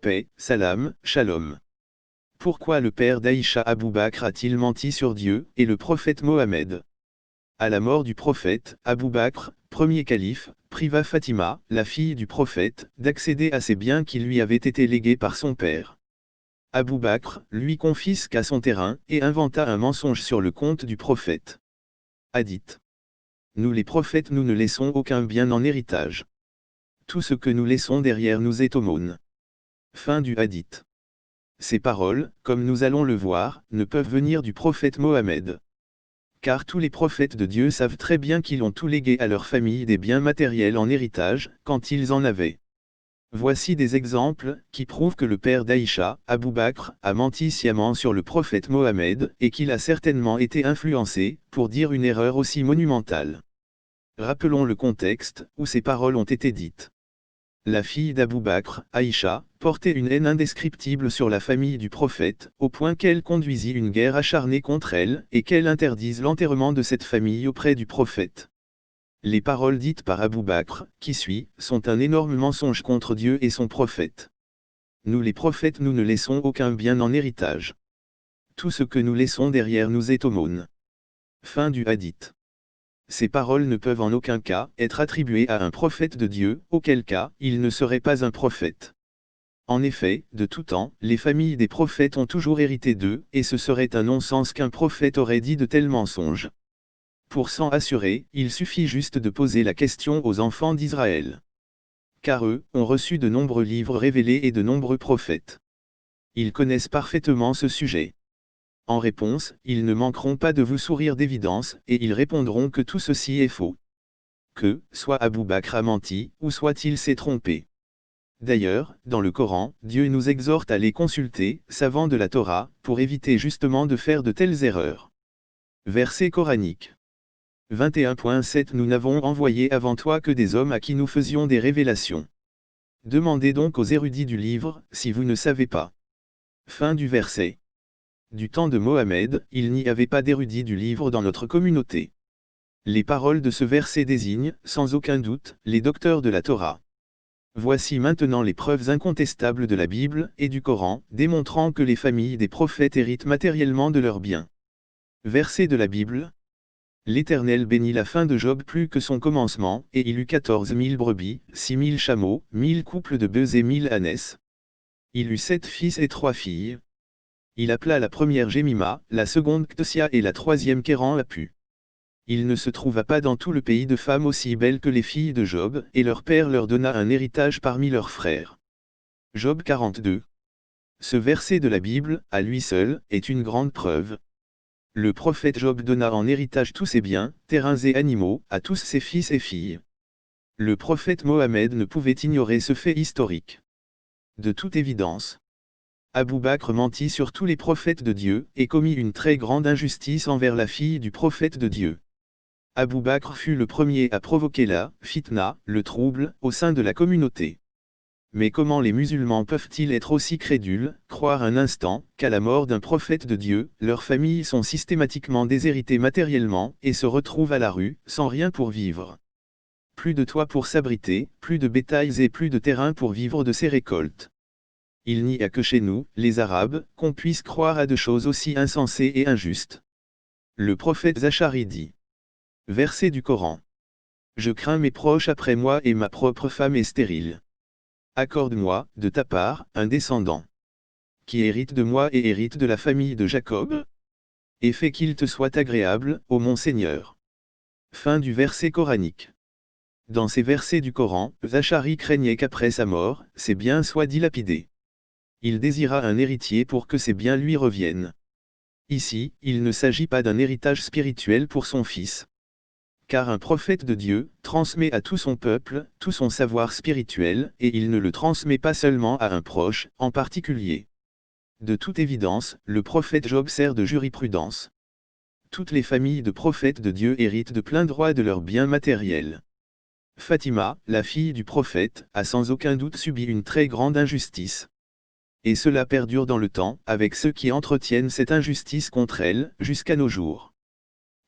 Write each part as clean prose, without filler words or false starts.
paix, salam, shalom. Pourquoi le père d'Aïcha Abou Bakr a-t-il menti sur Dieu et le prophète Mohammed? À la mort du prophète, Abou Bakr, premier calife, priva Fatima, la fille du prophète, d'accéder à ses biens qui lui avaient été légués par son père. Abou Bakr lui confisqua son terrain et inventa un mensonge sur le compte du prophète. Hadith. Nous les prophètes nous ne laissons aucun bien en héritage. Tout ce que nous laissons derrière nous est aumône. Fin du hadith. Ces paroles, comme nous allons le voir, ne peuvent venir du prophète Mohammed. Car tous les prophètes de Dieu savent très bien qu'ils ont tout légué à leur famille des biens matériels en héritage, quand ils en avaient. Voici des exemples, qui prouvent que le père d'Aïcha, Abou Bakr, a menti sciemment sur le prophète Mohammed, et qu'il a certainement été influencé, pour dire une erreur aussi monumentale. Rappelons le contexte, où ces paroles ont été dites. La fille d'Abou Bakr, Aïcha, portait une haine indescriptible sur la famille du prophète, au point qu'elle conduisit une guerre acharnée contre elle, et qu'elle interdise l'enterrement de cette famille auprès du prophète. Les paroles dites par Abou Bakr, qui suit, sont un énorme mensonge contre Dieu et son prophète. Nous les prophètes nous ne laissons aucun bien en héritage. Tout ce que nous laissons derrière nous est aumône. Fin du hadith. Ces paroles ne peuvent en aucun cas être attribuées à un prophète de Dieu, auquel cas, il ne serait pas un prophète. En effet, de tout temps, les familles des prophètes ont toujours hérité d'eux, et ce serait un non-sens qu'un prophète aurait dit de tels mensonges. Pour s'en assurer, il suffit juste de poser la question aux enfants d'Israël. Car eux, ont reçu de nombreux livres révélés et de nombreux prophètes. Ils connaissent parfaitement ce sujet. En réponse, ils ne manqueront pas de vous sourire d'évidence, et ils répondront que tout ceci est faux. Que, soit Abou Bakr a menti, ou soit il s'est trompé. D'ailleurs, dans le Coran, Dieu nous exhorte à les consulter, savants de la Torah, pour éviter justement de faire de telles erreurs. Verset coranique. 21.7 Nous n'avons envoyé avant toi que des hommes à qui nous faisions des révélations. Demandez donc aux érudits du livre, si vous ne savez pas. Fin du verset. Du temps de Mohammed, il n'y avait pas d'érudits du livre dans notre communauté. Les paroles de ce verset désignent, sans aucun doute, les docteurs de la Torah. Voici maintenant les preuves incontestables de la Bible et du Coran, démontrant que les familles des prophètes héritent matériellement de leurs biens. Verset de la Bible. L'Éternel bénit la fin de Job plus que son commencement, et il eut 14 000 brebis, 6 000 chameaux, 1000 couples de bœufs et 1000 ânesses. Il eut 7 fils et 3 filles. Il appela la première Jémima, la seconde Ctosia et la troisième Kéran Apu. Il ne se trouva pas dans tout le pays de femmes aussi belles que les filles de Job, et leur père leur donna un héritage parmi leurs frères. Job 42. Ce verset de la Bible, à lui seul, est une grande preuve. Le prophète Job donna en héritage tous ses biens, terrains et animaux, à tous ses fils et filles. Le prophète Mohammed ne pouvait ignorer ce fait historique. De toute évidence, Abou Bakr mentit sur tous les prophètes de Dieu, et commit une très grande injustice envers la fille du prophète de Dieu. Abou Bakr fut le premier à provoquer la fitna, le trouble, au sein de la communauté. Mais comment les musulmans peuvent-ils être aussi crédules, croire un instant, qu'à la mort d'un prophète de Dieu, leurs familles sont systématiquement déshéritées matériellement, et se retrouvent à la rue, sans rien pour vivre. Plus de toit pour s'abriter, plus de bétail et plus de terrain pour vivre de ses récoltes. Il n'y a que chez nous, les Arabes, qu'on puisse croire à de choses aussi insensées et injustes. Le prophète Zachari dit. Verset du Coran. Je crains mes proches après moi et ma propre femme est stérile. Accorde-moi, de ta part, un descendant. Qui hérite de moi et hérite de la famille de Jacob. Et fais qu'il te soit agréable, ô mon Seigneur. Fin du verset coranique. Dans ces versets du Coran, Zachari craignait qu'après sa mort, ses biens soient dilapidés. Il désira un héritier pour que ses biens lui reviennent. Ici, il ne s'agit pas d'un héritage spirituel pour son fils. Car un prophète de Dieu transmet à tout son peuple tout son savoir spirituel, et il ne le transmet pas seulement à un proche, en particulier. De toute évidence, le prophète Job sert de jurisprudence. Toutes les familles de prophètes de Dieu héritent de plein droit de leurs biens matériels. Fatima, la fille du prophète, a sans aucun doute subi une très grande injustice. Et cela perdure dans le temps, avec ceux qui entretiennent cette injustice contre elle, jusqu'à nos jours.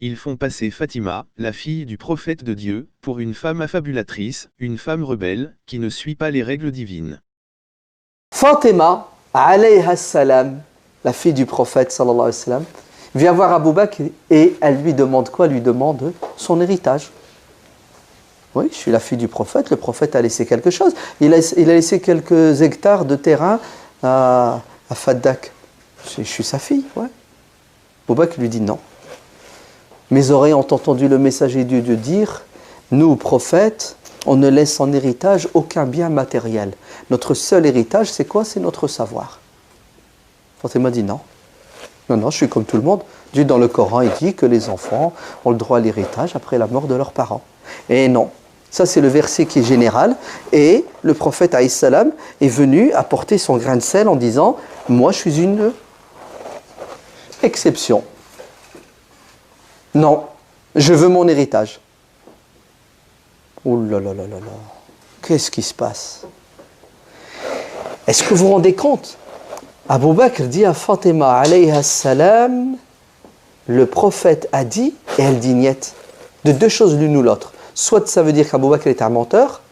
Ils font passer Fatima, la fille du prophète de Dieu, pour une femme affabulatrice, une femme rebelle, qui ne suit pas les règles divines. Fatima, alayha salam, la fille du prophète, sallallahu alayhi wa sallam, vient voir Abu Bakr et elle lui demande quoi? Elle lui demande son héritage. Oui, je suis la fille du prophète, le prophète a laissé quelque chose. Il a laissé quelques hectares de terrain à Faddak. Je suis sa fille, ouais. Abu Bakr lui dit non. Mes oreilles ont entendu le messager de Dieu dire, nous, prophètes, on ne laisse en héritage aucun bien matériel. Notre seul héritage, c'est quoi? C'est notre savoir. Fatima dit non. Non, je suis comme tout le monde. Dieu, dans le Coran, il dit que les enfants ont le droit à l'héritage après la mort de leurs parents. Et non. Ça, c'est le verset qui est général. Et le prophète, alayhi salam, est venu apporter son grain de sel en disant, moi, je suis une exception. Non, je veux mon héritage. Oh là là là là là. Qu'est-ce qui se passe? Est-ce que vous vous rendez compte? Abu Bakr dit à Fatima, alayha salam, le prophète a dit, et elle dit niet. De deux choses l'une ou l'autre. Soit ça veut dire qu'Abu Bakr est un menteur,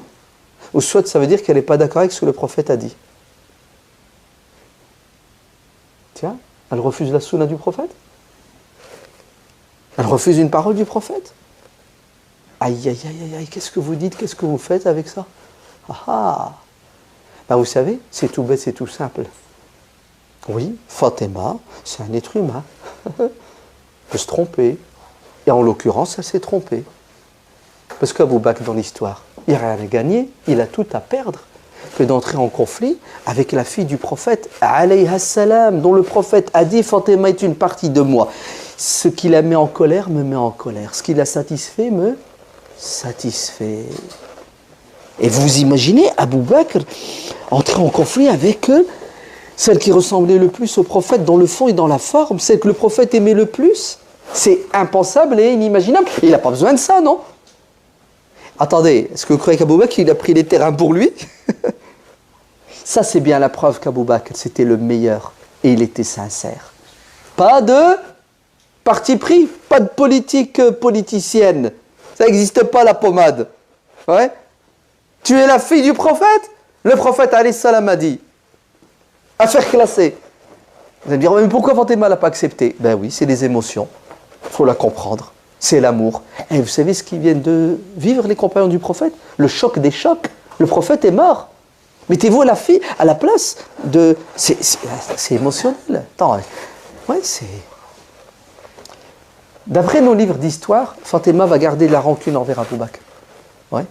ou soit ça veut dire qu'elle n'est pas d'accord avec ce que le prophète a dit. Tiens, elle refuse la sunna du prophète? Elle refuse une parole du prophète? Aïe, aïe, aïe, aïe, qu'est-ce que vous dites? Qu'est-ce que vous faites avec ça? Ben, vous savez, c'est tout bête, c'est tout simple. Oui, Fatima, c'est un être humain. Elle peut se tromper. Et en l'occurrence, elle s'est trompée. Parce qu'Abu Bakr, dans l'histoire, il n'a rien à gagner, il a tout à perdre que d'entrer en conflit avec la fille du prophète, alayha salam, dont le prophète a dit, Fatima est une partie de moi. Ce qui la met en colère me met en colère. Ce qui la satisfait me satisfait. Et vous imaginez Abu Bakr entrer en conflit avec celle qui ressemblait le plus au prophète dans le fond et dans la forme, celle que le prophète aimait le plus? C'est impensable et inimaginable. Il n'a pas besoin de ça, non? Attendez, est-ce que vous croyez qu'Abu Bakr il a pris les terrains pour lui? Ça, c'est bien la preuve qu'Abu Bakr, c'était le meilleur et il était sincère. Pas de parti pris, pas de politique politicienne. Ça n'existe pas, la pommade. Ouais. Tu es la fille du prophète? Le prophète, alayhi salam, a dit. Affaire classée. Vous allez me dire, mais pourquoi Fatima l'a pas accepté? Ben oui, c'est les émotions. Il faut la comprendre. C'est l'amour. Et vous savez ce qu'ils viennent de vivre, les compagnons du prophète? Le choc des chocs. Le prophète est mort. Mettez-vous à la fille, à la place de... C'est émotionnel. Attends, ouais, c'est... D'après nos livres d'histoire, Fatima va garder de la rancune envers Abu Bakr. Ouais.